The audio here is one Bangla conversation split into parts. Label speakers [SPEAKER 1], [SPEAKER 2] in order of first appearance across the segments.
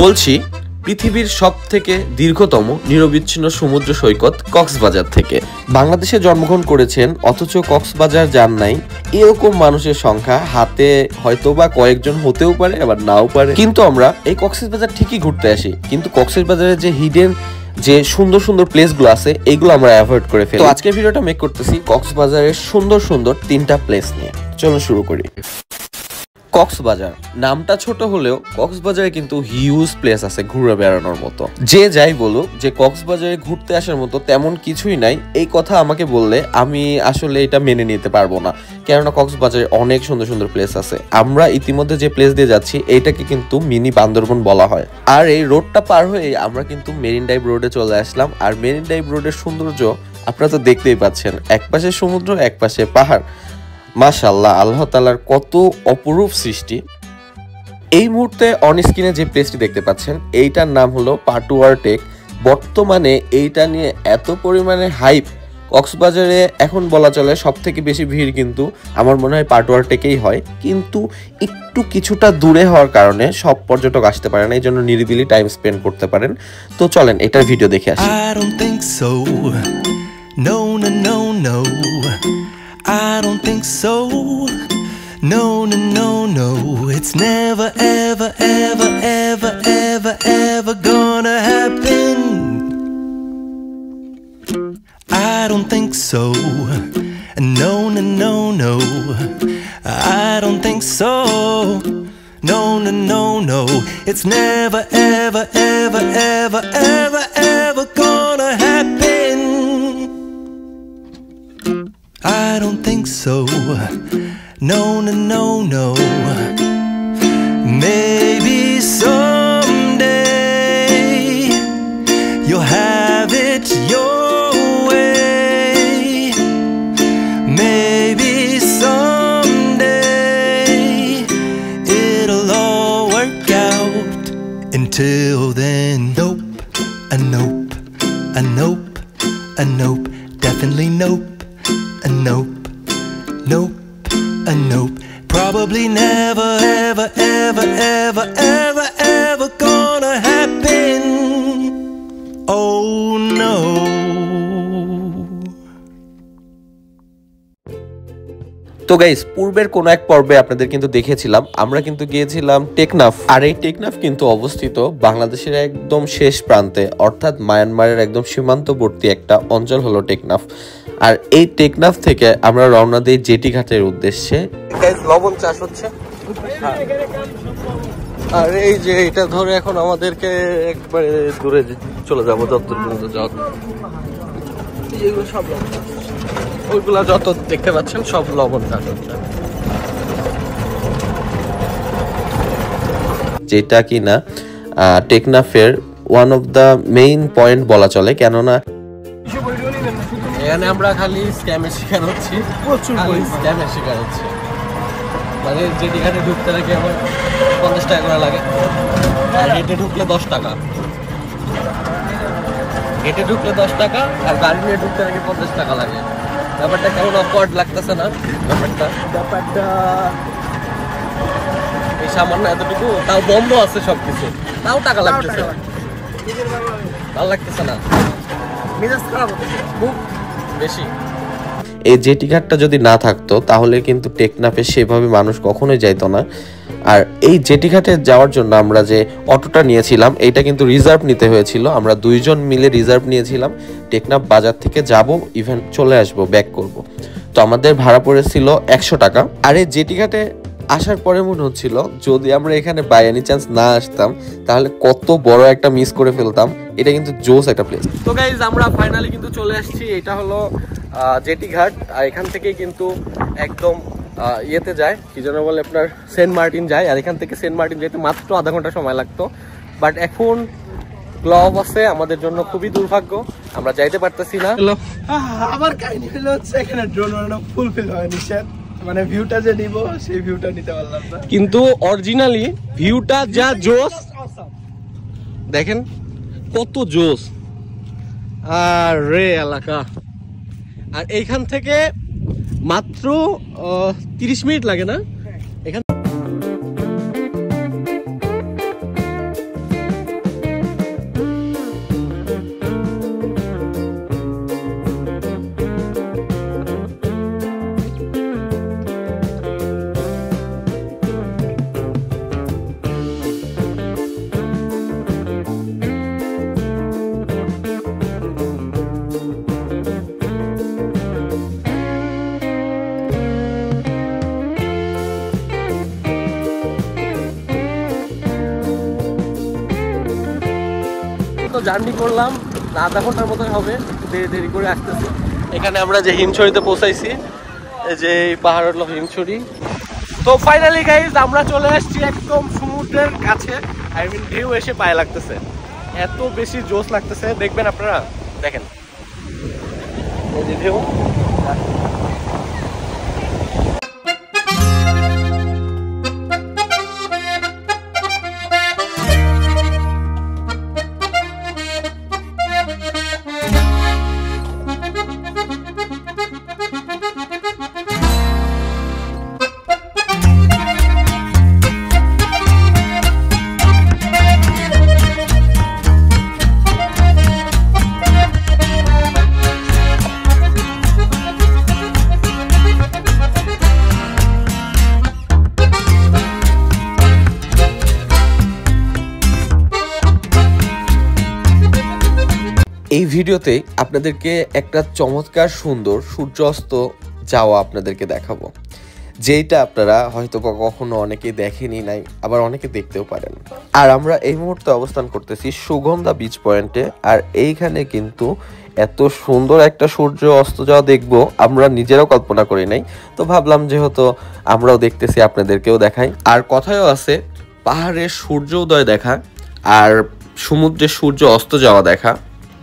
[SPEAKER 1] বলছি পৃথিবীর সবথেকে দীর্ঘতম নিরবিচ্ছিন্ন সমুদ্র সৈকত কক্সবাজার থেকে। বাংলাদেশে জন্মগ্রহণ করেছেন অথচ কক্সবাজার যান নাই এরকম মানুষের সংখ্যা হাতে হয়তোবা কয়েকজন হতেও পারে, আবার নাও পারে। কিন্তু আমরা এই কক্সবাজার ঠিকই ঘুরতে আসি, কিন্তু কক্সবাজারের যে হিডেন যে সুন্দর সুন্দর প্লেসগুলো আছে এইগুলো আমরা অ্যাভয়েড করে ফেলি। তো আজকের ভিডিওটা মেক করতেছি কক্সবাজারের সুন্দর সুন্দর 3টা প্লেস নিয়ে। চলো শুরু করি। কক্সবাজার নামটা ছোট হলেও কক্সবাজারে কিন্তু হিউজ প্লেস আছে ঘুরে বেড়ানোর মতো। যে যাই বলুক যে কক্সবাজারে ঘুরতে আসার মতো তেমন কিছুই নাই, এই কথা আমাকে বললে আমি আসলে এটা মেনে নিতে পারবো না, কেননা কক্সবাজারে অনেক সুন্দর সুন্দর প্লেস আছে। আমরা ইতিমধ্যে যে প্লেস দিয়ে যাচ্ছি এইটাকে কিন্তু মিনি বান্দরবন বলা হয়। আর এই রোডটা পার হয়ে আমরা কিন্তু মেরিন ড্রাইভ রোডে চলে আসলাম। আর মেরিন ড্রাইভ রোডের সৌন্দর্য আপনারা তো দেখতেই পাচ্ছেন, এক পাশে সমুদ্র এক পাশে পাহাড়। মাশাআল্লাহ, আল্লাহ তাআলার কত অপরূপ সৃষ্টি। এই মুহূর্তে অন স্ক্রিনে যে প্লেসটি দেখতে পাচ্ছেন এইটার নাম হলো পাটুয়ার টেক। বর্তমানে এইটা নিয়ে এত পরিমাণে হাইপ, কক্সবাজারে এখন বলা চলে সব থেকে বেশি ভিড় কিন্তু আমার মনে হয় পাটুয়ার টেকেই হয়, কিন্তু একটু কিছুটা দূরে হওয়ার কারণে সব পর্যটক আসতে পারে না, এই জন্য নিরিবিলি টাইম স্পেন্ড করতে পারেন। তো চলেন এটার ভিডিও দেখে আসি।
[SPEAKER 2] I don't think so. No, no, no, no. It's never, ever, ever, ever, ever, ever gonna happen. I don't think so. No, no, no, no. I don't think so. No, no, no, no. It's never, ever, ever, ever, ever, ever gonna happen. I don't think so. No, no, no, no. Maybe someday you'll have it your way. Maybe someday it'll all work out. Until then, nope, a nope, a nope, a nope, definitely nope. A nope, nope, a nope. Probably never, ever, ever, ever, ever, ever gonna happen. Oh no.
[SPEAKER 1] তো গাইস, পূর্বের কোন এক পর্বে আপনাদের কিন্তু দেখেছিলাম আমরা কিন্তু গিয়েছিলাম টেকনাফ। আর এই টেকনাফ কিন্তু অবস্থিত বাংলাদেশের একদম শেষ প্রান্তে, অর্থাৎ মায়ানমারের একদম সীমান্তবর্তী একটা অঞ্চল হলো টেকনাফ। আর এই টেকনাফ থেকে আমরা রওনা দিই জেটি ঘাটের উদ্দেশ্যে। গাইস, লবণ চাষ হচ্ছে, আর এই যে এটা ধরে এখন আমাদেরকে একবারে দূরে চলে যাবো, যত পর্যন্ত যাও সব ওইগুলা যত দেখতে পাচ্ছেন সব লবণ চাষ হচ্ছে, যেটা কিনা টেকনাফের one of the main point বলা চলে। কেননা এখানে আমরা খালি স্ক্যামের শিকার হচ্ছি, প্রচুর স্ক্যামের শিকার হচ্ছি। মানে যেটি এখানে ঢুকতে লাগে আমার 50 টাকা করে লাগে, আর হেঁটে ঢুকলে 10 টাকা, হেঁটে ঢুকলে 10 টাকা, আর গাড়ি নিয়ে ঢুকতে লাগে 50 টাকা লাগে। ব্যাপারটা কেমন অকওয়ার্ড লাগতেছে না? ব্যাপারটা এই সামান্য এতটুকু, তাও বন্ধ আছে সবকিছু, তাও টাকা লাগতেছে, ভালো লাগতেছে না, মেজাজ খারাপ হচ্ছে খুব বেশি। এই জেটি ঘাটটা যদি না থাকতো তাহলে কিন্তু টেকনাফে সেভাবে মানুষ কখনোই যাইতো না। আর এই জেটি ঘাটে যাওয়ার জন্য আমরা যে অটোটা নিয়েছিলাম এইটা কিন্তু রিজার্ভ নিতে হয়েছিল। আমরা 2 জন মিলে রিজার্ভ নিয়েছিলাম। টেকনাফ বাজার থেকে যাব, ইভেন চলে আসব, ব্যাক করব। তো আমাদের ভাড়া পড়েছিল 100 টাকা। আর এই জেটি ঘাটে আসার পরে মনে হচ্ছিল যদি আমরা এখানে বাই এনি চান্স না আসতাম তাহলে কত বড় একটা মিস করে ফেলতাম। এটা কিন্তু জোস একটা প্লেস। তো গাইজ, আমরা ফাইনালি কিন্তু চলে আসছি। এটা হলো জেটি ঘাট। আর এখান থেকে কিন্তু একদম ইয়েতে যায়, কি যেন বলে আপনার সেন্ট মার্টিন যায়। আর এখান থেকে সেন্ট মার্টিন যেতে মাত্র আধা ঘন্টা সময় লাগতো, বাট এখন গ্লভ আছে আমাদের জন্য, খুবই দুর্ভাগ্য আমরা যাইতে পারতেছি না।
[SPEAKER 3] আমার কাহিনী হলো হচ্ছে এখানে ড্রোন উড়ানো ফুলফিল হয়নি, মানে ভিউটা যে নিব সেই ভিউটা নিতে পারলাম না,
[SPEAKER 1] কিন্তু অরিজিনালি ভিউটা যা জোস, দেখেন কত জোস। আর রে এলাকা, আর এইখান থেকে মাত্র 30 মিনিট লাগে না এখান। মতো জার্নি করলাম, আধা ঘন্টার মতো হবে, দেরি দেরি করে আসতেছি। এখানে আমরা যে হিমছড়িতে পৌঁছাইছি, এই যে এই পাহাড় হলো হিমছড়ি। তো ফাইনালি গাইজ আমরা চলে আসছি একদম সমুদ্রের কাছে। আই মিন ঢেউ এসে পায়ে লাগতেছে, এত বেশি জোশ লাগতেছে, দেখবেন আপনারা, দেখেন এই যে ঢেউ। এই ভিডিওতে আপনাদেরকে একটা চমৎকার সুন্দর সূর্যাস্ত যাওয়া আপনাদেরকে দেখাবো, যেটা আপনারা হয়তো কখনো অনেকেই দেখেনি নাই, আবার অনেকে দেখতেও পারেন। আর আমরা এই মুহূর্তে অবস্থান করতেছি সুগন্ধা বিচ পয়েন্টে। আর এইখানে কিন্তু এত সুন্দর একটা সূর্য অস্ত যাওয়া দেখবো আমরা নিজেরাও কল্পনা করি নাই। তো ভাবলাম যেহেতু আমরাও দেখতেছি আপনাদেরকেও দেখাই। আর কথায়ও আছে, পাহাড়ের সূর্য উদয় দেখা আর সমুদ্রের সূর্য অস্ত যাওয়া দেখা,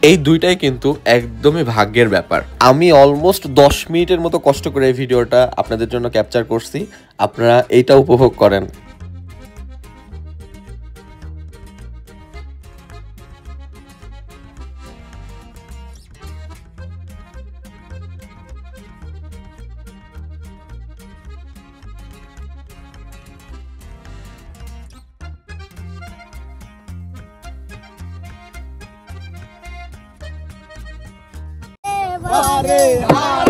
[SPEAKER 1] এই দুইটাই কিন্তু একদমই ভাগ্যের ব্যাপার। আমি অলমোস্ট 10 মিনিটের মতো কষ্ট করে এই ভিডিওটা আপনাদের জন্য ক্যাপচার করছি, আপনারা এইটা উপভোগ করেন।
[SPEAKER 3] Hare Hare